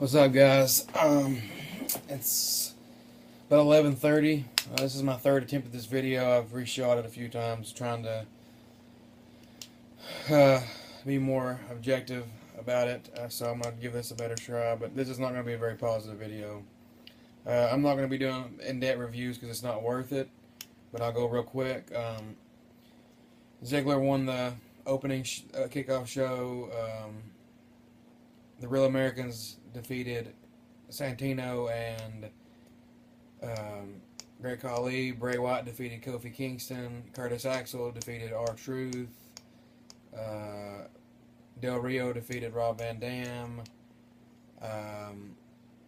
What's up, guys? It's about 11:30. This is my third attempt at this video. I've reshot it a few times, trying to be more objective about it. So I'm gonna give this a better try. But this is not gonna be a very positive video. I'm not gonna be doing in-depth reviews because it's not worth it. But I'll go real quick. Ziggler won the opening kickoff show. The Real Americans defeated Santino and Great Khali. Bray Wyatt defeated Kofi Kingston. Curtis Axel defeated R-Truth. Del Rio defeated Rob Van Dam.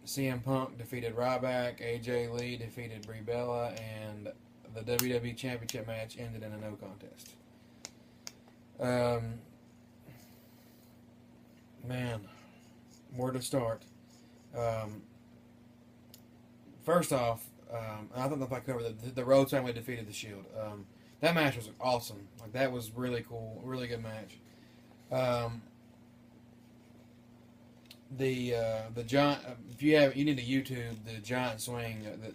CM Punk defeated Ryback. AJ Lee defeated Brie Bella. And the WWE Championship match ended in a no contest. Man, where to start? First off, I don't know if I covered the Rhodes family defeated the Shield. That match was awesome. Like, that was really cool, really good match. The giant, if you need to YouTube the giant swing that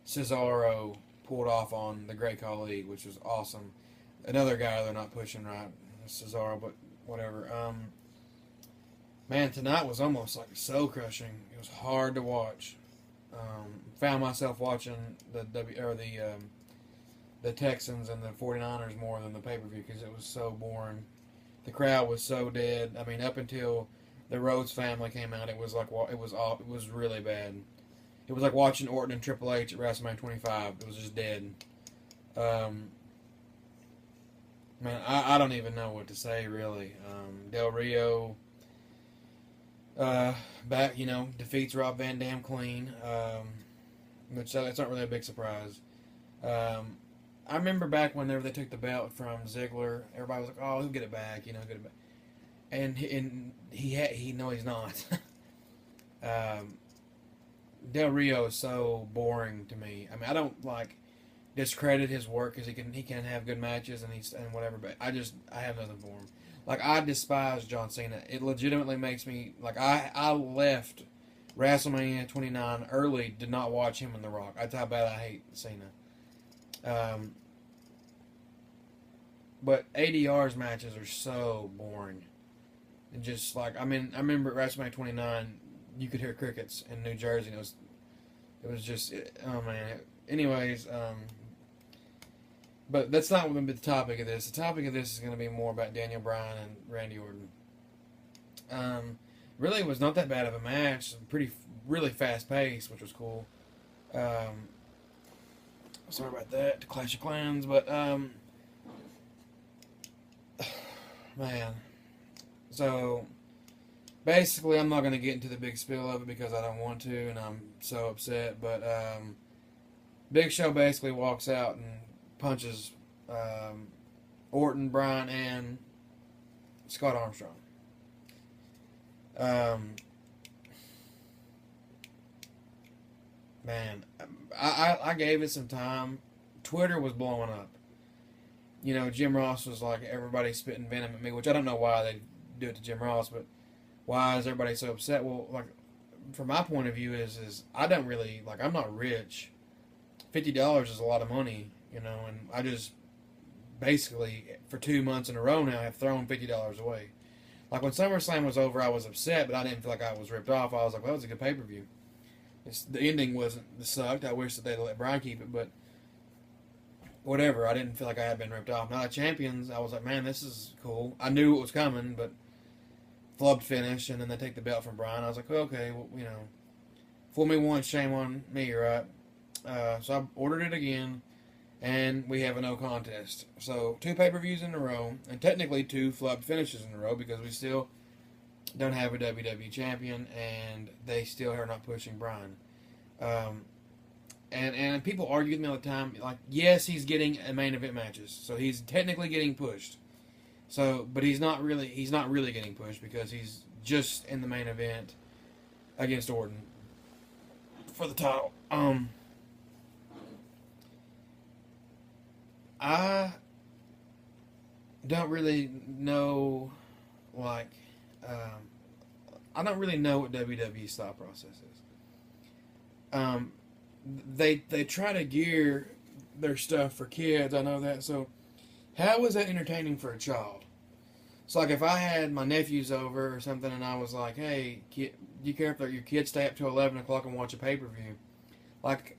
Cesaro pulled off on the Great Khali, which was awesome. Another guy they're not pushing right, Cesaro, but whatever. Man, tonight was almost like soul crushing. It was hard to watch. Found myself watching the Texans and the 49ers more than the pay-per-view because it was so boring. The crowd was so dead. I mean, up until the Rhodes family came out, it was really bad. It was like watching Orton and Triple H at WrestleMania 25. It was just dead. Man, I don't even know what to say, really. Del Rio defeats Rob Van Dam clean, which that's not really a big surprise. I remember back whenever they took the belt from Ziggler, everybody was like, "Oh, he'll get it back, get it back," and he's not. Del Rio is so boring to me. I mean, I don't discredit his work because he can have good matches and whatever, but I have nothing for him. Like, I despise John Cena. It legitimately makes me I left WrestleMania 29 early, did not watch him and The Rock. That's how bad I hate Cena. But ADR's matches are so boring. And just I remember at WrestleMania 29, you could hear crickets in New Jersey. And it was just, oh man. Anyways, but that's not going to be the topic of this. The topic of this is going to be more about Daniel Bryan and Randy Orton. Really, it was not that bad of a match. Really fast paced, which was cool. Sorry about that, Clash of Clans, but man. So basically, I'm not going to get into the big spiel of it because I don't want to, and I'm so upset. But Big Show basically walks out and punches Orton, Bryan, and Scott Armstrong. Man, I gave it some time. Twitter was blowing up. Jim Ross was like, everybody spitting venom at me, which I don't know why they do it to Jim Ross, but why is everybody so upset? Well, from my point of view is I don't really, I'm not rich. $50 is a lot of money, and I just basically, for 2 months in a row now, have thrown $50 away. Like, when SummerSlam was over, I was upset, but I didn't feel like I was ripped off. I was like, well, it was a good pay-per-view. The ending sucked. I wish that they'd let Bryan keep it, but whatever. I didn't feel like I had been ripped off. Now, the Champions, I was like, man, this is cool. I knew it was coming, but flubbed finish, and then they take the belt from Bryan. I was like, well, okay, well, fool me once, shame on me, right? So I ordered it again, and we have a no contest. So 2 pay-per-views in a row, and technically 2 flubbed finishes in a row because we still don't have a WWE champion, and they still are not pushing Bryan. And people argue with me all the time, yes, he's getting main event matches, so he's technically getting pushed. So, but he's not really getting pushed because he's just in the main event against Orton for the title. I don't really know, I don't really know what WWE's thought process is. They try to gear their stuff for kids. I know that. So how is that entertaining for a child? So like if I had my nephews over or something, and I was like, "Hey, kid, do you care if your kids stay up till 11 o'clock and watch a pay-per-view?" Like,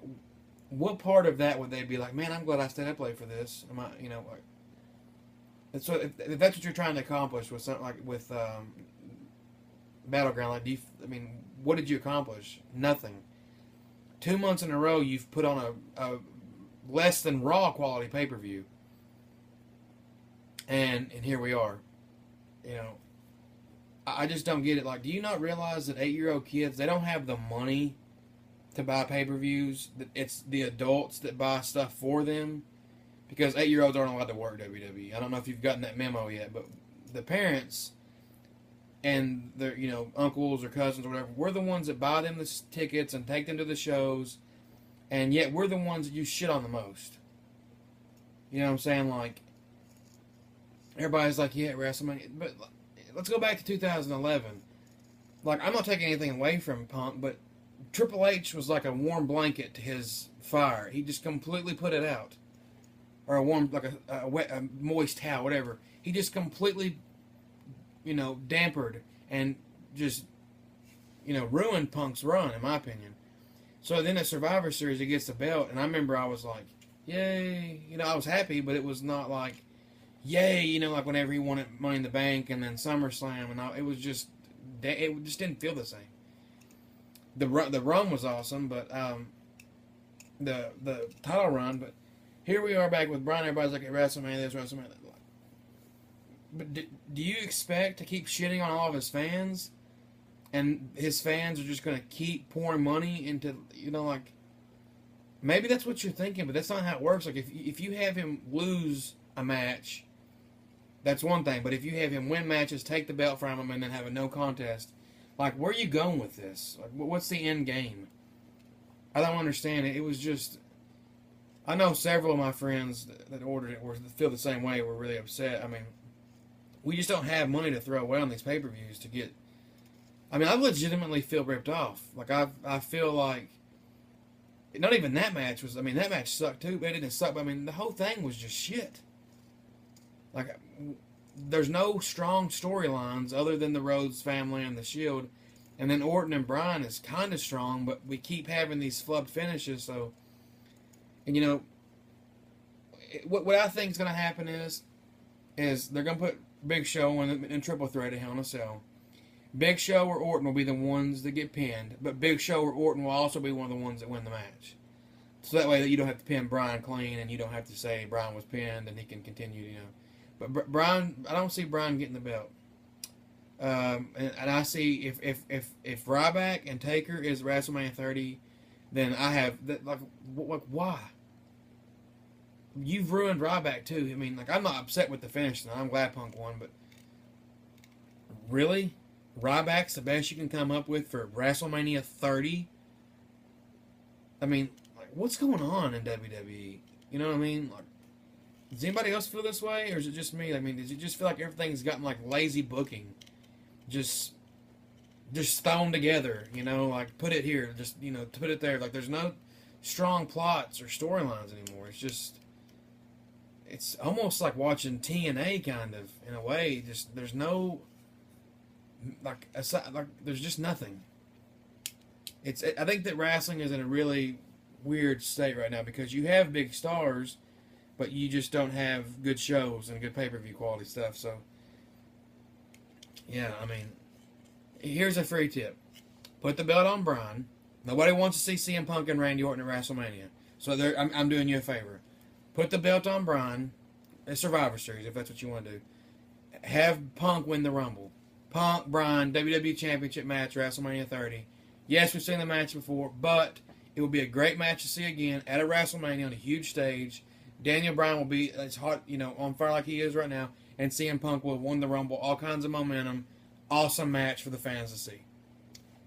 what part of that would they be like? Man, I'm glad I stayed up late for this. Am I, like? That's what if that's what you're trying to accomplish with something like with Battleground. Like, what did you accomplish? Nothing. 2 months in a row, you've put on a less than Raw quality pay-per-view, and here we are. I just don't get it. Like, do you not realize that 8-year-old kids, they don't have the money to buy pay-per-views? That it's the adults that buy stuff for them, because 8-year-olds aren't allowed to work WWE. I don't know if you've gotten that memo yet, but the parents and their uncles or cousins or whatever, we're the ones that buy them the tickets and take them to the shows, and yet we're the ones that you shit on the most. You know what I'm saying? Like, everybody's like, yeah, WrestleMania, but let's go back to 2011. Like, I'm not taking anything away from Punk, but Triple H was like a warm blanket to his fire. He just completely put it out, or a warm, like a moist towel, whatever. He just completely, dampered and just, ruined Punk's run, in my opinion. So then at Survivor Series, he gets the belt, and I remember I was like, yay, I was happy, but it was not like, yay, like whenever he won it Money in the Bank and then SummerSlam, and it just didn't feel the same. The run was awesome, but the title run, but here we are back with Brian. Everybody's like, at WrestleMania this, WrestleMania that. But do you expect to keep shitting on all of his fans, and his fans are just going to keep pouring money into, like, maybe that's what you're thinking, but that's not how it works. Like, if you have him lose a match, that's one thing, but if you have him win matches, take the belt from him, and then have a no contest, like, where are you going with this? Like, what's the end game? I don't understand it. It was just, I know several of my friends that ordered it feel the same way, were really upset. I mean, we just don't have money to throw away on these pay-per-views to get, I legitimately feel ripped off. Like, I feel like, not even that match was, that match sucked too, but it didn't suck, but the whole thing was just shit. Like, there's no strong storylines other than the Rhodes family and the Shield, and then Orton and Bryan is kind of strong, but we keep having these flubbed finishes. So, and what I think is going to happen is they're going to put Big Show in triple threat at Hell in a Cell. Big Show or Orton will be the ones that get pinned, but Big Show or Orton will also be one of the ones that win the match. So that way that you don't have to pin Bryan clean, and you don't have to say Bryan was pinned, and he can continue, But Bryan, I don't see Bryan getting the belt. And I see if Ryback and Taker is WrestleMania 30, then I have like why? You've ruined Ryback too. I'm not upset with the finish, and I'm glad Punk won, but really, Ryback's the best you can come up with for WrestleMania 30. What's going on in WWE? You know what I mean? Like, does anybody else feel this way, or is it just me? Does it just feel like everything's gotten like lazy booking, just thrown together? Like, put it here, just put it there. Like, there's no strong plots or storylines anymore. It's almost like watching TNA, kind of, in a way. Just there's no there's just nothing. I think that wrestling is in a really weird state right now, because you have big stars, but you just don't have good shows and good pay-per-view quality stuff. So, yeah, here's a free tip. Put the belt on Bryan. Nobody wants to see CM Punk and Randy Orton at WrestleMania. So I'm doing you a favor. Put the belt on Bryan at Survivor Series, if that's what you want to do. Have Punk win the Rumble. Punk, Bryan, WWE Championship match, WrestleMania 30. Yes, we've seen the match before, but it will be a great match to see again at a WrestleMania on a huge stage. Daniel Bryan will be as hot, on fire like he is right now, and CM Punk will have won the Rumble. All kinds of momentum. Awesome match for the fans to see.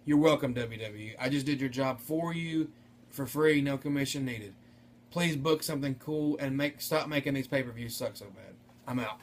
You're welcome, WWE. I just did your job for you for free, no commission needed. Please book something cool and stop making these pay-per-views suck so bad. I'm out.